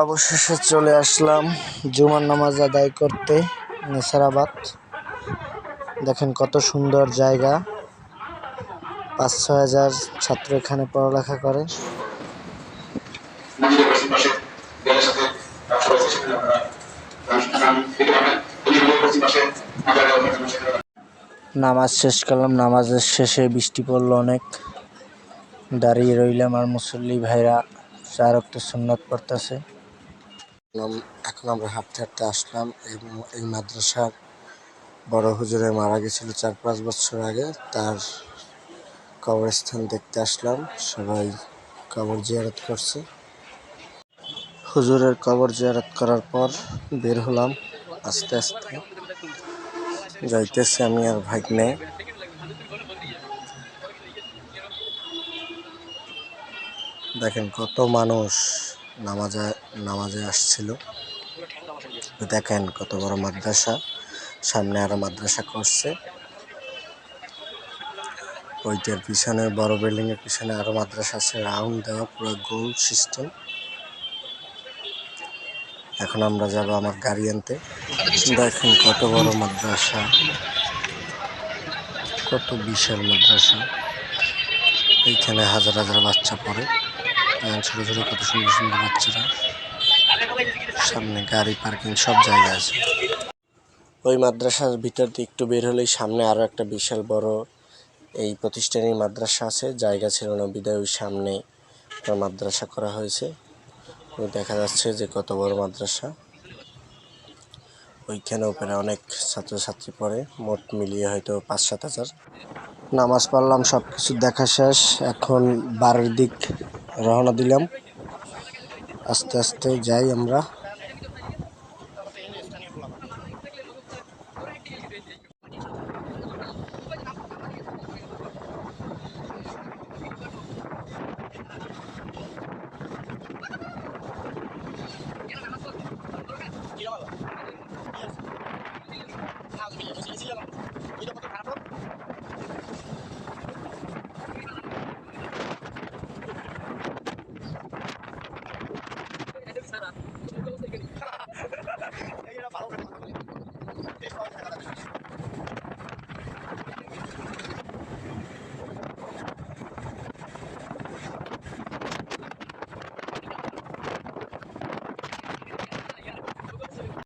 অবশেষে চলে আসলাম জুমার নামাজ আদায় করতে নেসারাবাদ। দেখেন কত সুন্দর জায়গা, 5-6 হাজার ছাত্র এখানে পড়ালেখা করে। নামাজ শেষ করলাম, নামাজের শেষে বৃষ্টি পড়লো অনেক। দাঁড়িয়ে রইলাম আর মুসল্লি ভাইরা 4 ওয়াক্ত সুন্নাত পড়তেছে। এখন আমরা হাঁটতে হাঁটতে আসলাম এই মাদ্রাসার বড় হুজুরে মারা গেছিল 4-5 বছর আগে, তার কবরস্থান দেখতে আসলাম। সবাই কবর জিয়ারত করছে। হুজুরের কবর জিয়ারত করার পর বের হলাম। আস্তে আস্তে যাইতেছি আমি আর ভাগ্নে। দেখেন কত মানুষ নামাজে আসছিল। দেখেন কত বড় মাদ্রাসা, সামনে আরো মাদ্রাসা করছে। ওইটার পিছনে বড় বিল্ডিং এর পিছনে আরো মাদ্রাসা আছে, রাউন্ড দেওয়া, পুরো গোল সিস্টেম। এখন আমরা যাব আমার গাড়ি আনতে। দেখেন কত বড় মাদ্রাসা, কত বিশাল মাদ্রাসা। এইখানে হাজার হাজার বাচ্চা পড়ে, ছোট ছোট কত সুন্দর সুন্দর বাচ্চারা। সামনে গাড়ি পার্কিং সব জায়গা আছে। ওই মাদ্রাসার ভিতর দিয়ে একটু বের হলেই সামনে আরো একটা বিশাল বড় এই প্রতিষ্ঠানের মাদ্রাসা আছে। জায়গা ছিল না বিদায় ওই সামনে মাদ্রাসা করা হয়েছে। ওই দেখা যাচ্ছে যে কত বড় মাদ্রাসা। ওইখানে উপরে অনেক ছাত্রছাত্রী পড়ে, মোট মিলিয়ে হয়তো 5-7 হাজার। নামাজ পড়লাম, সবকিছু দেখা শেষ। এখন বাড়ির দিক রওনা দিলাম। আস্তে আস্তে যাই আমরা।